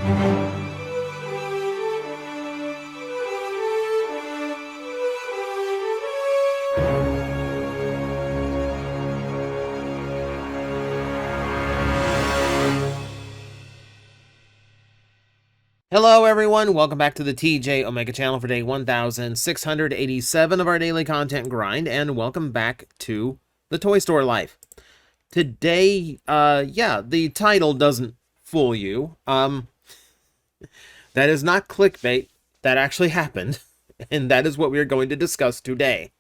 Hello everyone, welcome back to the TJOmega channel for day 1687 of our daily content grind, and welcome back to the Toy Store Life. Today, yeah, the title doesn't fool you. That is not clickbait. That actually happened, and that is what we are going to discuss today.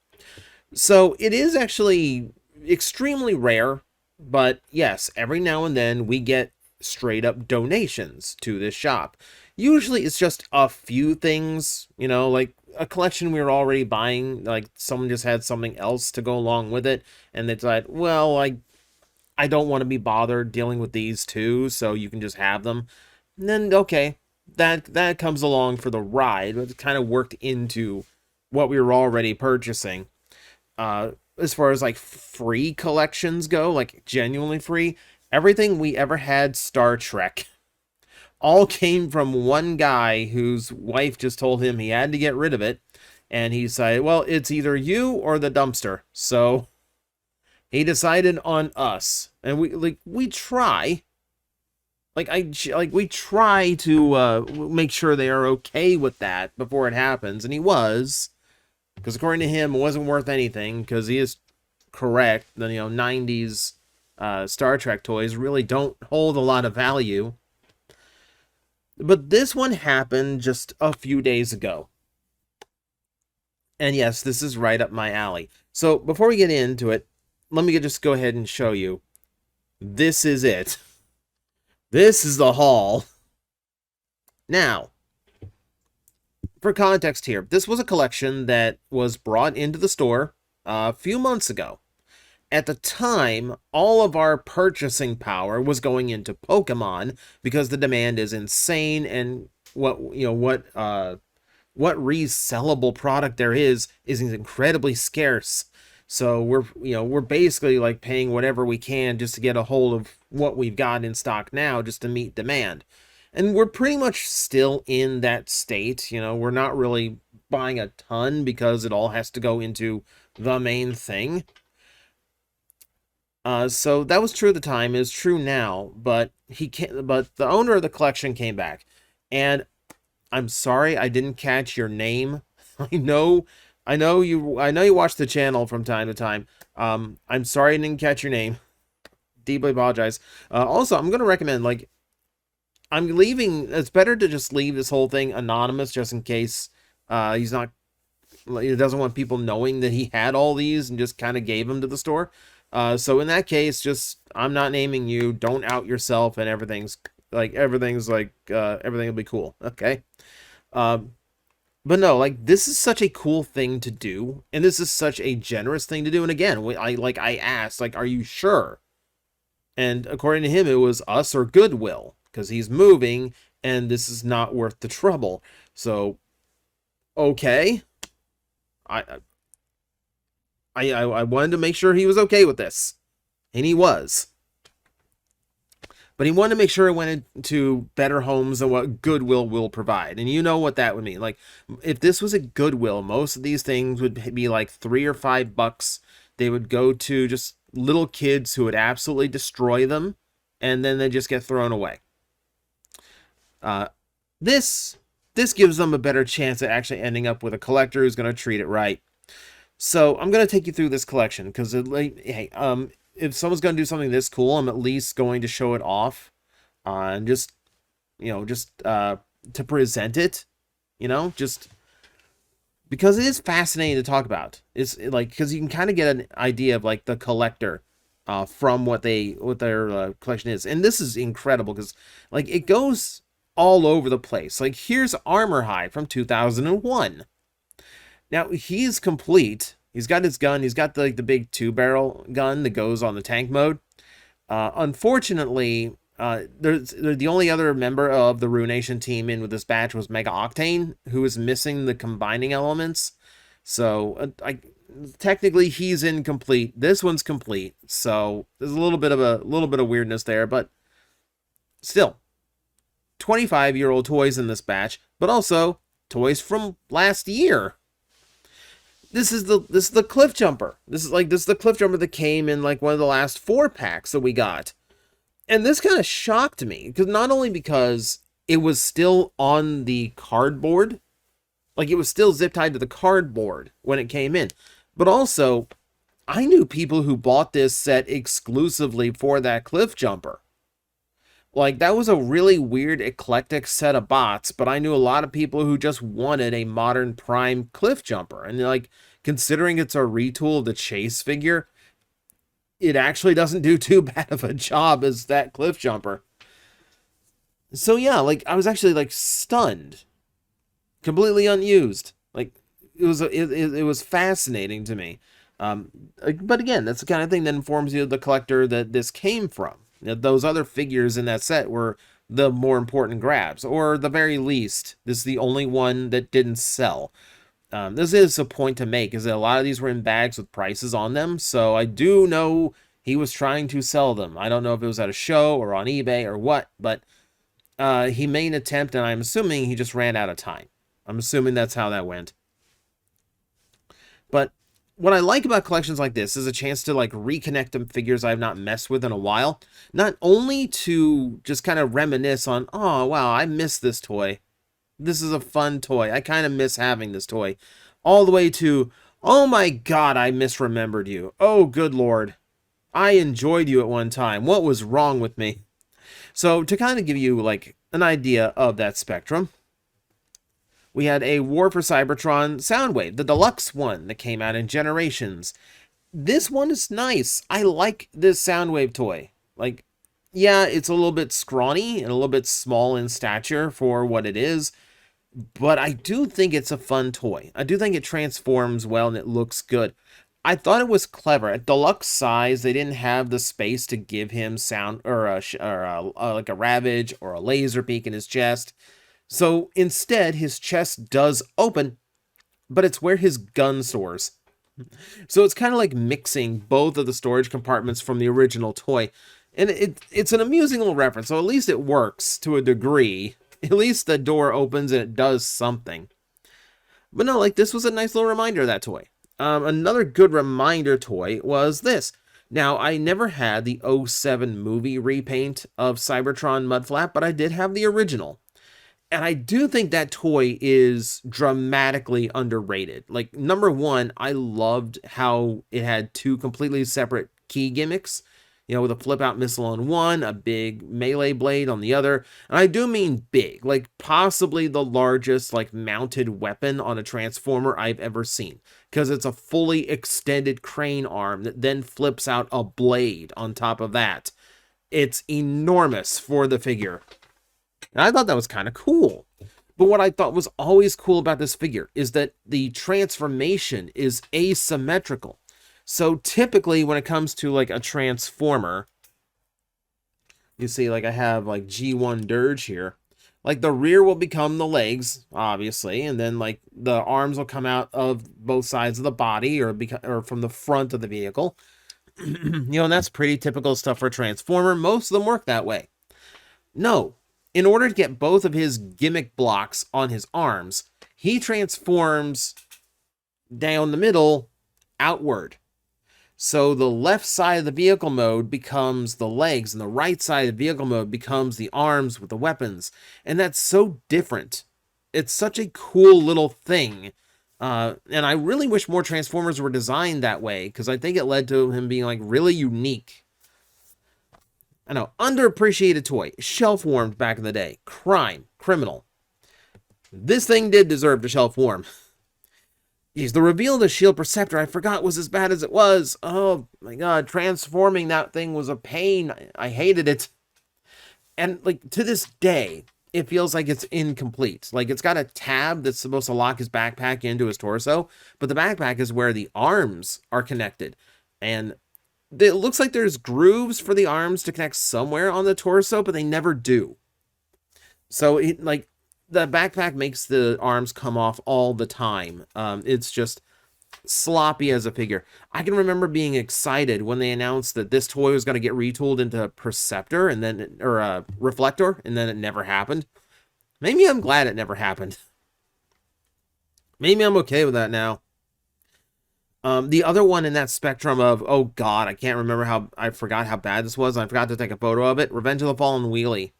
So, it is actually extremely rare, but yes, every now and then we get straight up donations to this shop. Usually it's just a few things, you know, like a collection we were already buying, like someone just had something else to go along with it, and they decided, well, I don't want to be bothered dealing with these two, so you can just have them. And then, okay, that comes along for the ride, but it kind of worked into what we were already purchasing. As far as like free collections go, like genuinely free, everything we ever had Star Trek all came from one guy whose wife just told him he had to get rid of it, and he said, well, it's either you or the dumpster. So he decided on us, and we try, we try to make sure they are okay with that before it happens, and he was, because according to him, it wasn't worth anything, because he is correct. The 90s Star Trek toys really don't hold a lot of value. But this one happened just a few days ago. And yes, this is right up my alley. So before we get into it, let me just go ahead and show you. This is it. This is the haul. Now, for context here, this was a collection that was brought into the store a few months ago. At the time, all of our purchasing power was going into Pokemon because the demand is insane, and what resellable product there is incredibly scarce. So we're basically like paying whatever we can just to get a hold of what we've got in stock now just to meet demand. And we're pretty much still in that state. We're not really buying a ton because it all has to go into the main thing. So that was true at the time, is true now, but the owner of the collection came back, and I'm sorry I didn't catch your name. I know you watch the channel from time to time. I'm sorry I didn't catch your name. Deeply apologize. Also, I'm gonna recommend, I'm leaving, it's better to just leave this whole thing anonymous just in case he doesn't want people knowing that he had all these and just kind of gave them to the store. So in that case, I'm not naming you, don't out yourself, and everything will be cool. Okay. But no, this is such a cool thing to do, and this is such a generous thing to do. And again, I asked, are you sure? And according to him, it was us or Goodwill, because he's moving, and this is not worth the trouble. So, okay. I wanted to make sure he was okay with this, and he was. But he wanted to make sure it went into better homes than what Goodwill will provide. And you know what that would mean. If this was a Goodwill, most of these things would be like $3 or $5. They would go to just little kids who would absolutely destroy them, and then they just get thrown away. This gives them a better chance at actually ending up with a collector who's going to treat it right. So I'm going to take you through this collection because, hey, if someone's going to do something this cool, I'm at least going to show it off, and just to present it, just because it is fascinating to talk about. It's because you can kind of get an idea of the collector from what their collection is, and this is incredible because it goes all over the place. Here's Armor Hide from 2001. Now, he is complete. He's got his gun. He's got the big 2-barrel gun that goes on the tank mode. Unfortunately, the only other member of the Ruination team in with this batch was Mega Octane, who is missing the combining elements. So, technically, he's incomplete. This one's complete. So, there's a little bit of weirdness there, but still, 25-year-old toys in this batch, but also toys from last year. This is the Cliff Jumper. This is the Cliff Jumper that came in like one of the last 4 packs that we got. And this kind of shocked me, because not only because it was still on the cardboard, like it was still zip tied to the cardboard when it came in, but also I knew people who bought this set exclusively for that Cliff Jumper. Like, that was a really weird, eclectic set of bots, but I knew a lot of people who just wanted a modern Prime Cliff Jumper. And, like, considering it's a retool of the Chase figure, it actually doesn't do too bad of a job as that Cliff Jumper. So, yeah, like, I was actually, like, stunned. Completely unused. Like, it was fascinating to me. But again, that's the kind of thing that informs you of the collector that this came from. Those other figures in that set were the more important grabs, or the very least, this is the only one that didn't sell. This is a point to make, is that a lot of these were in bags with prices on them, so I do know he was trying to sell them. I don't know if it was at a show or on eBay or what, but he made an attempt, and I'm assuming he just ran out of time. I'm assuming that's how that went. But what I like about collections like this is a chance to like reconnect them figures I've not messed with in a while. Not only to just kind of reminisce on, oh, wow, I miss this toy. This is a fun toy. I kind of miss having this toy. All the way to, oh my God, I misremembered you. Oh, good Lord. I enjoyed you at one time. What was wrong with me? So to kind of give you like an idea of that spectrum, we had a War for Cybertron Soundwave, the deluxe one that came out in Generations. This one is nice. I like this Soundwave toy. Like, yeah, it's a little bit scrawny and a little bit small in stature for what it is, but I do think it's a fun toy. I do think it transforms well and it looks good. I thought it was clever. At deluxe size, they didn't have the space to give him sound or like a Ravage or a laser beak in his chest. So instead, his chest does open, but it's where his gun soars. So it's kind of like mixing both of the storage compartments from the original toy. And it's an amusing little reference, so at least it works to a degree. At least the door opens and it does something. But no, like, this was a nice little reminder of that toy. Another good reminder toy was this. Now, I never had the 07 movie repaint of Cybertron Mudflap, but I did have the original. And I do think that toy is dramatically underrated. Like, number one, I loved how it had 2 completely separate key gimmicks. You know, with a flip-out missile on one, a big melee blade on the other. And I do mean big, like possibly the largest, like, mounted weapon on a Transformer I've ever seen. Because it's a fully extended crane arm that then flips out a blade on top of that. It's enormous for the figure. And I thought that was kind of cool. But what I thought was always cool about this figure is that the transformation is asymmetrical. So typically when it comes to like a Transformer, you see like I have like G1 Dirge here. Like the rear will become the legs, obviously, and then like the arms will come out of both sides of the body or from the front of the vehicle. You know, and that's pretty typical stuff for a Transformer. Most of them work that way. No. In order to get both of his gimmick blocks on his arms, he transforms down the middle outward. So the left side of the vehicle mode becomes the legs, and the right side of the vehicle mode becomes the arms with the weapons. And that's so different. It's such a cool little thing. And I really wish more Transformers were designed that way, because I think it led to him being like really unique. I know, underappreciated toy, shelf warmed back in the day, criminal. This thing did deserve to shelf warm. Geez, the reveal of the Shield Perceptor I forgot was as bad as it was. Oh my God, transforming that thing was a pain. I hated it. And like to this day, it feels like it's incomplete. Like it's got a tab that's supposed to lock his backpack into his torso, but the backpack is where the arms are connected. And it looks like there's grooves for the arms to connect somewhere on the torso, but they never do. So it like the backpack makes the arms come off all the time. It's just sloppy as a figure. I can remember being excited when they announced that this toy was going to get retooled into Perceptor and then, or Reflector, and then it never happened. Maybe I'm glad it never happened. Maybe I'm okay with that now. The other one in that spectrum of, oh god, I can't remember how, I forgot how bad this was. I forgot to take a photo of it. Revenge of the Fallen Wheelie.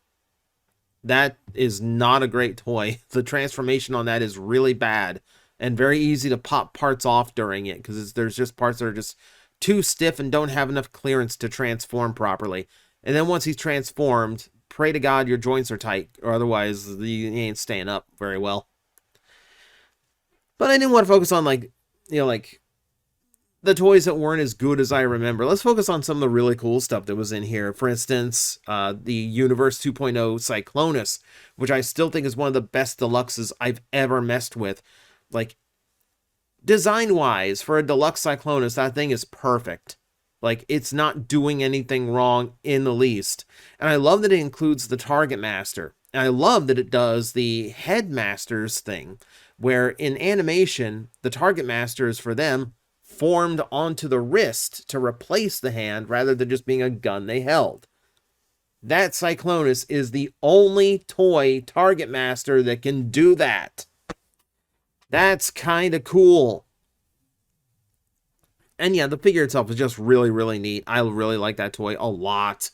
That is not a great toy. The transformation on that is really bad and very easy to pop parts off during it because there's just parts that are just too stiff and don't have enough clearance to transform properly. And then once he's transformed, pray to God your joints are tight, or otherwise you ain't staying up very well. But I didn't want to focus on, like, you know, like the toys that weren't as good as I remember. Let's focus on some of the really cool stuff that was in here. For instance, the Universe 2.0 Cyclonus, which I still think is one of the best deluxes I've ever messed with. Like, design-wise, for a deluxe Cyclonus, that thing is perfect. Like, it's not doing anything wrong in the least. And I love that it includes the Target Master. And I love that it does the Headmasters thing, where in animation, the Target Master is for them formed onto the wrist to replace the hand rather than just being a gun they held. That Cyclonus is the only toy Target Master that can do that. That's kind of cool. And yeah, the figure itself is just really, really neat. I really like that toy a lot.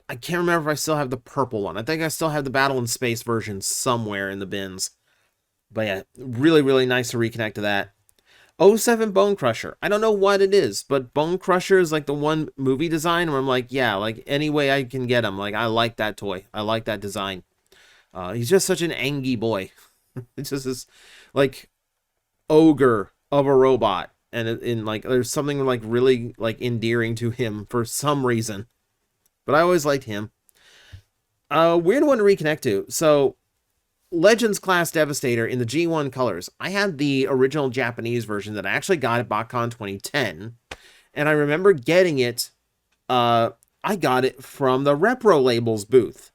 I can't remember if I still have the purple one. I think I still have the Battle in Space version somewhere in the bins. But yeah, really, really nice to reconnect to that. 07 Bone Crusher. I don't know what it is, but Bone Crusher is like the one movie design where I'm like, yeah, like any way I can get him. Like, I like that toy. I like that design. He's just such an angy boy. It's just this, like, ogre of a robot. And in like, there's something like really like endearing to him for some reason. But I always liked him. Weird one to reconnect to. So, Legends Class Devastator in the G1 colors. I had the original Japanese version that I actually got at BotCon 2010. And I remember getting it, I got it from the Repro Labels booth.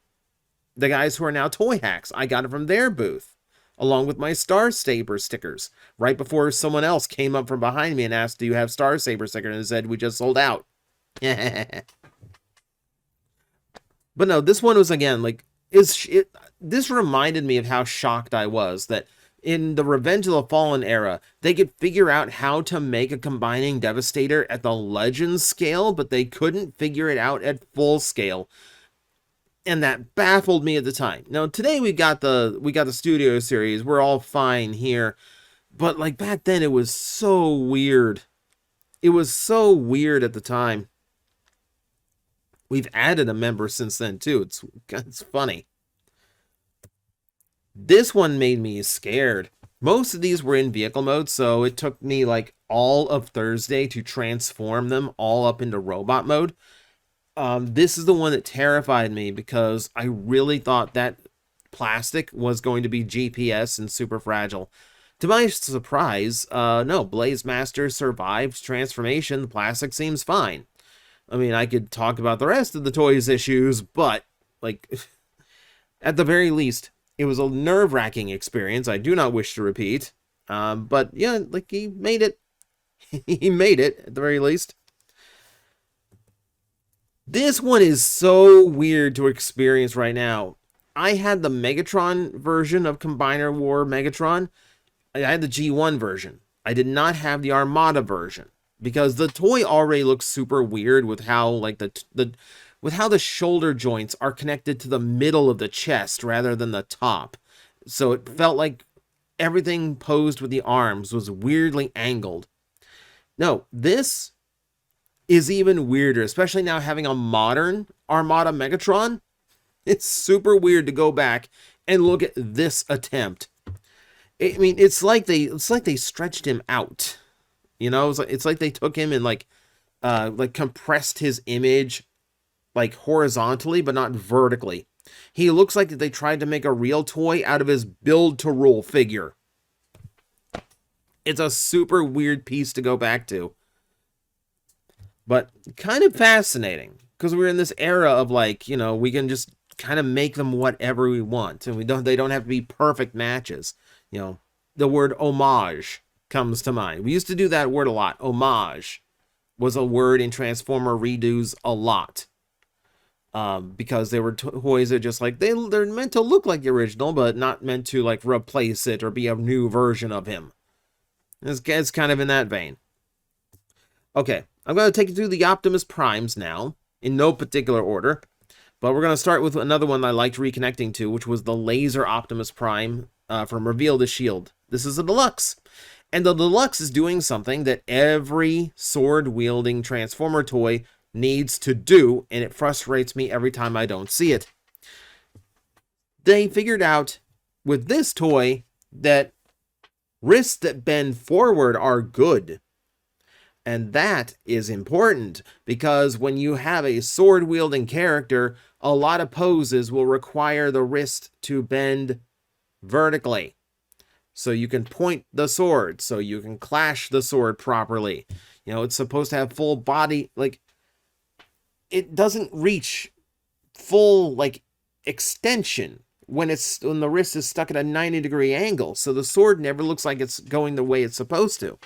The guys who are now Toy Hacks. I got it from their booth, along with my Star Saber stickers, right before someone else came up from behind me and asked, do you have Star Saber stickers? And said, we just sold out. But no, this one was, again, like, this reminded me of how shocked I was that in the Revenge of the Fallen era, they could figure out how to make a combining Devastator at the Legends scale, but they couldn't figure it out at full scale. And that baffled me at the time. Now, today we got the Studio Series. We're all fine here. But, like, back then, it was so weird. It was so weird at the time. We've added a member since then, too. It's funny. This one made me scared. Most of these were in vehicle mode, so it took me, like, all of Thursday to transform them all up into robot mode. This is the one that terrified me because I really thought that plastic was going to be GPS and super fragile. To my surprise, no, Blaze Master survives transformation. The plastic seems fine. I mean, I could talk about the rest of the toys issues, but, like, at the very least, it was a nerve-wracking experience I do not wish to repeat. But, yeah, like, he made it. He made it, at the very least. This one is so weird to experience right now. I had the Megatron version of Combiner War Megatron. I had the G1 version. I did not have the Armada version. Because the toy already looks super weird with how, like, with how the shoulder joints are connected to the middle of the chest rather than the top. So it felt like everything posed with the arms was weirdly angled. No, this is even weirder, especially now having a modern Armada Megatron. It's super weird to go back and look at this attempt. I mean, it's like they stretched him out. You know, it's like they took him and like compressed his image like horizontally, but not vertically. He looks like they tried to make a real toy out of his build-to-rule figure. It's a super weird piece to go back to. But kind of fascinating, because we're in this era of, like, you know, we can just kind of make them whatever we want, and they don't have to be perfect matches. You know, the word homage. comes to mind. We used to do that word a lot. Homage was a word in Transformer redos a lot. Because they were toys that just like, they're meant to look like the original, but not meant to like replace it or be a new version of him. It's kind of in that vein. Okay, I'm going to take you through the Optimus Primes now, in no particular order. But we're going to start with another one I liked reconnecting to, which was the Laser Optimus Prime from Reveal the Shield. This is a deluxe. And the deluxe is doing something that every sword-wielding Transformer toy needs to do, and it frustrates me every time I don't see it. They figured out with this toy that wrists that bend forward are good. And that is important, because when you have a sword-wielding character, a lot of poses will require the wrist to bend vertically. So you can point the sword, so you can clash the sword properly. You know, it's supposed to have full body, like, it doesn't reach full, like, extension when the wrist is stuck at a 90-degree angle. So the sword never looks like it's going the way it's supposed to.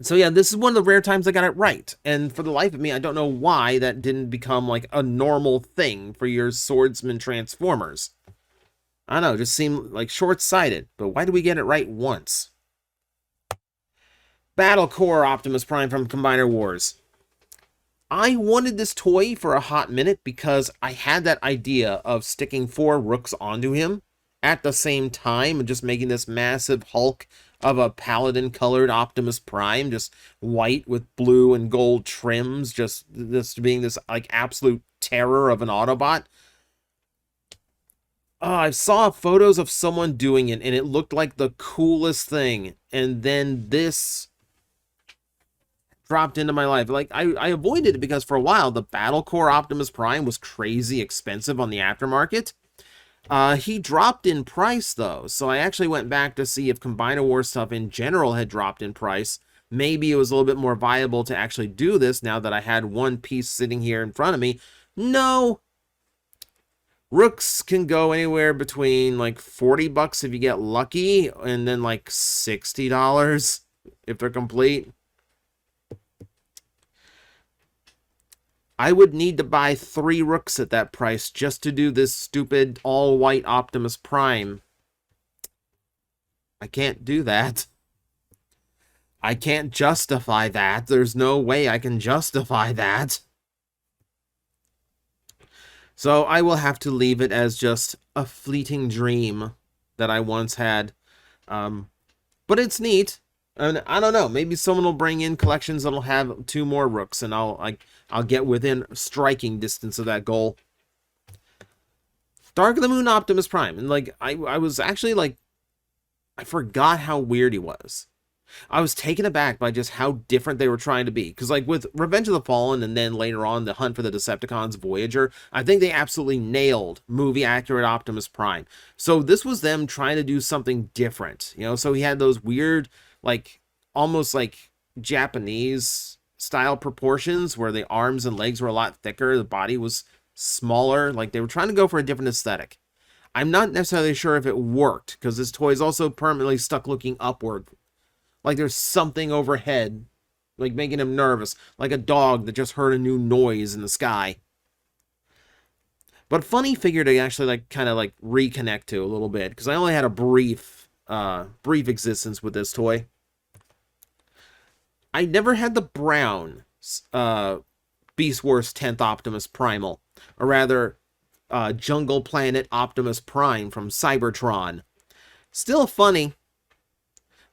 So yeah, this is one of the rare times I got it right. And for the life of me, I don't know why that didn't become like a normal thing for your swordsman Transformers. I don't know, it just seemed like short-sighted. But why did we get it right once? Battle Core Optimus Prime from Combiner Wars. I wanted this toy for a hot minute because I had that idea of sticking 4 Rooks onto him at the same time and just making this massive hulk of a paladin-colored Optimus Prime, just white with blue and gold trims, just this being this like absolute terror of an Autobot. I saw photos of someone doing it, and it looked like the coolest thing. And then this dropped into my life. Like, I avoided it because for a while, the Battle Core Optimus Prime was crazy expensive on the aftermarket. He dropped in price, though, so I actually went back to see if Combiner Wars stuff in general had dropped in price. Maybe it was a little bit more viable to actually do this now that I had one piece sitting here in front of me. No! Rooks can go anywhere between, like, 40 bucks if you get lucky, and then, like, $60 if they're complete. I would need to buy 3 Rooks at that price just to do this stupid all-white Optimus Prime. I can't do that. I can't justify that. There's no way I can justify that. So I will have to leave it as just a fleeting dream that I once had. But it's neat. And I don't know, maybe someone will bring in collections that'll have 2 more Rooks, and I'll get within striking distance of that goal. Dark of the Moon Optimus Prime, and like I was actually like, I forgot how weird he was. I was taken aback by just how different they were trying to be. Because like with Revenge of the Fallen and then later on the Hunt for the Decepticons Voyager, I think they absolutely nailed movie-accurate Optimus Prime. So this was them trying to do something different. You know, so he had those weird, like, almost like Japanese style proportions where the arms and legs were a lot thicker, the body was smaller. Like, they were trying to go for a different aesthetic. I'm not necessarily sure if it worked, because this toy is also permanently stuck looking upward. Like there's something overhead, like making him nervous, like a dog that just heard a new noise in the sky. But funny figure to actually like kind of like reconnect to a little bit, because I only had a brief existence with this toy. I never had the brown Beast Wars 10th Optimus Primal, or rather Jungle Planet Optimus Prime from Cybertron. Still funny.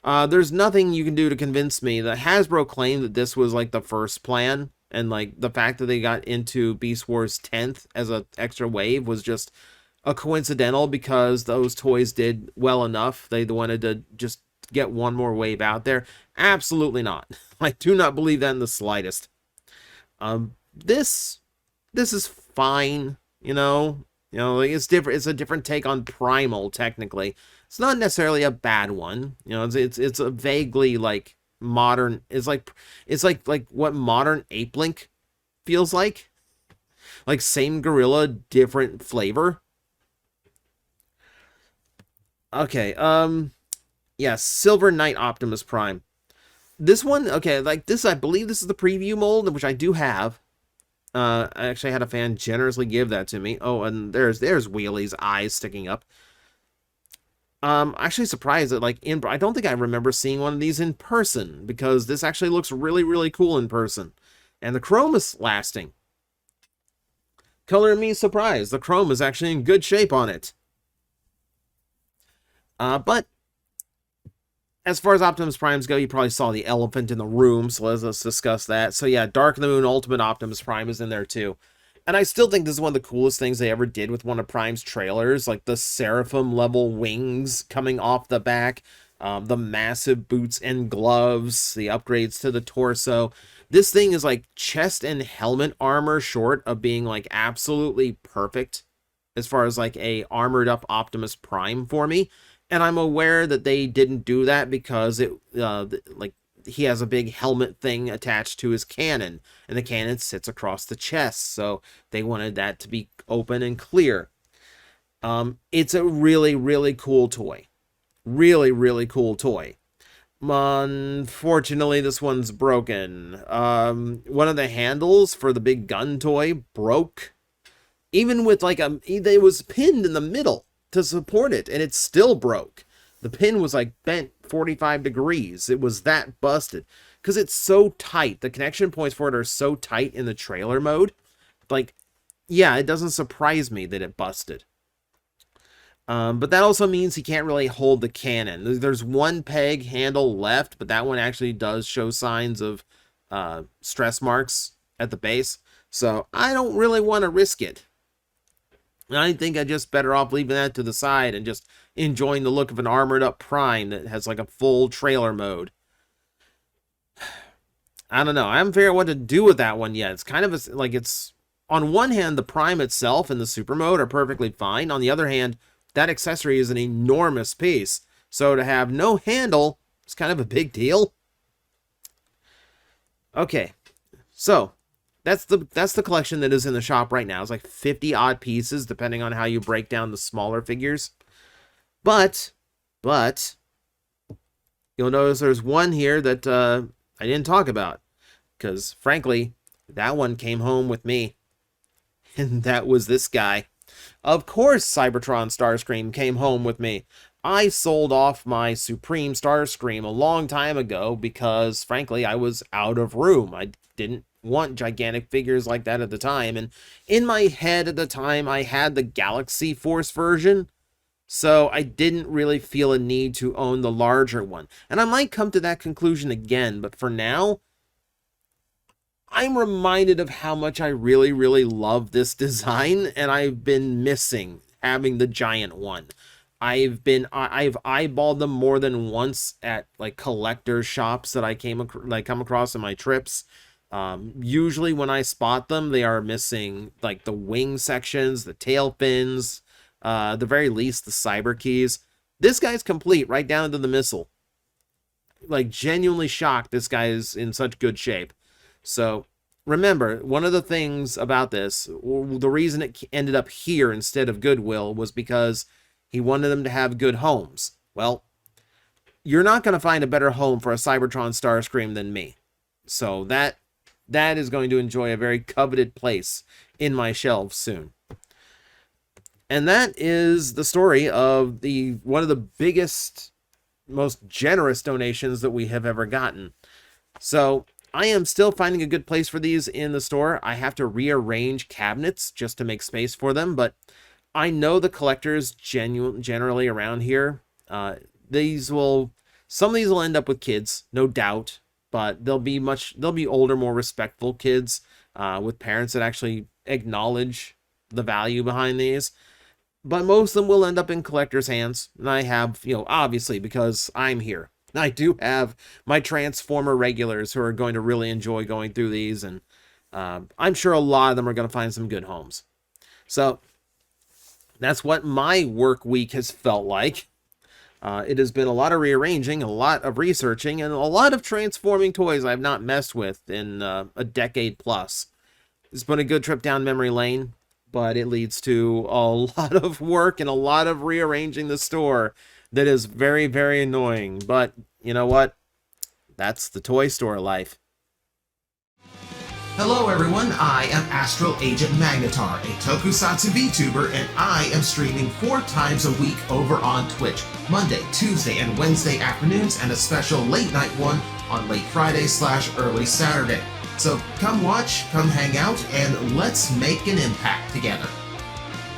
There's nothing you can do to convince me that Hasbro claimed that this was like the first plan, and like the fact that they got into Beast Wars 10th as an extra wave was just a coincidental because those toys did well enough. They wanted to just get one more wave out there. Absolutely not. I do not believe that in the slightest. This is fine, you know, like it's different. It's a different take on Primal technically. It's not necessarily a bad one, you know. It's a vaguely like modern. It's like what modern Ape Link feels like same gorilla, different flavor. Okay, yeah, Silver Knight Optimus Prime. This one, okay, like this, I believe this is the preview mold, which I do have. I actually had a fan generously give that to me. Oh, and there's Wheelie's eyes sticking up. Actually surprised that I don't think I remember seeing one of these in person, because this actually looks really, really cool in person. And the chrome is lasting. Color me surprised. The chrome is actually in good shape on it. But as far as Optimus Primes go, you probably saw the elephant in the room, so let's discuss that. So yeah, Dark of the Moon Ultimate Optimus Prime is in there too. And I still think this is one of the coolest things they ever did with one of Prime's trailers, like the Seraphim level wings coming off the back, the massive boots and gloves, the upgrades to the torso. This thing is like chest and helmet armor short of being like absolutely perfect as far as like a armored up Optimus Prime for me. And I'm aware that they didn't do that because he has a big helmet thing attached to his cannon, and the cannon sits across the chest, so they wanted that to be open and clear. It's a really, really cool toy. Really, really cool toy. Unfortunately, this one's broken. One of the handles for the big gun toy broke. Even with it was pinned in the middle to support it, and it still broke. The pin was like bent 45 degrees. It was that busted because it's so tight. The connection points for it are so tight in the trailer mode. Like, yeah, it doesn't surprise me that it busted. But that also means he can't really hold the cannon. There's one peg handle left, but that one actually does show signs of stress marks at the base. So I don't really want to risk it. I think I'm just better off leaving that to the side and just enjoying the look of an armored up Prime that has like a full trailer mode. I don't know. I haven't figured out what to do with that one yet. It's kind of it's on one hand, the Prime itself and the super mode are perfectly fine. On the other hand, that accessory is an enormous piece. So to have no handle is kind of a big deal. Okay. So that's the collection that is in the shop right now. It's like 50 odd pieces, depending on how you break down the smaller figures. But you'll notice there's one here that I didn't talk about, because frankly, that one came home with me, and that was this guy. Of course, Cybertron Starscream came home with me. I sold off my Supreme Starscream a long time ago because, frankly, I was out of room. I didn't want gigantic figures like that at the time, and in my head at the time I had the Galaxy Force version, so I didn't really feel a need to own the larger one. And I might come to that conclusion again, but for now I'm reminded of how much I really, really love this design, and I've been missing having the giant one. I've eyeballed them more than once at like collector shops that I come across in my trips. Usually when I spot them, they are missing like the wing sections, the tail fins, the very least the cyber keys. This guy's complete right down to the missile. Like, genuinely shocked this guy is in such good shape. So remember, one of the things about this, the reason it ended up here instead of Goodwill, was because he wanted them to have good homes. Well, you're not going to find a better home for a Cybertron Starscream than me. So that is going to enjoy a very coveted place in my shelves soon. And that is the story of one of the biggest, most generous donations that we have ever gotten. So I am still finding a good place for these in the store. I have to rearrange cabinets just to make space for them, but I know the collectors generally around here. Some of these will end up with kids, no doubt, but they'll be older, more respectful kids with parents that actually acknowledge the value behind these. But most of them will end up in collectors' hands, and I have, obviously, because I'm here, I do have my Transformer regulars who are going to really enjoy going through these, and I'm sure a lot of them are going to find some good homes. So that's what my work week has felt like. It has been a lot of rearranging, a lot of researching, and a lot of transforming toys I've not messed with in a decade plus. It's been a good trip down memory lane, but it leads to a lot of work and a lot of rearranging the store that is very, very annoying. But you know what? That's the toy store life. Hello everyone, I am Astral Agent Magnetar, a tokusatsu VTuber, and I am streaming 4 times a week over on Twitch, Monday, Tuesday, and Wednesday afternoons, and a special late night one on late Friday/early Saturday. So come watch, come hang out, and let's make an impact together.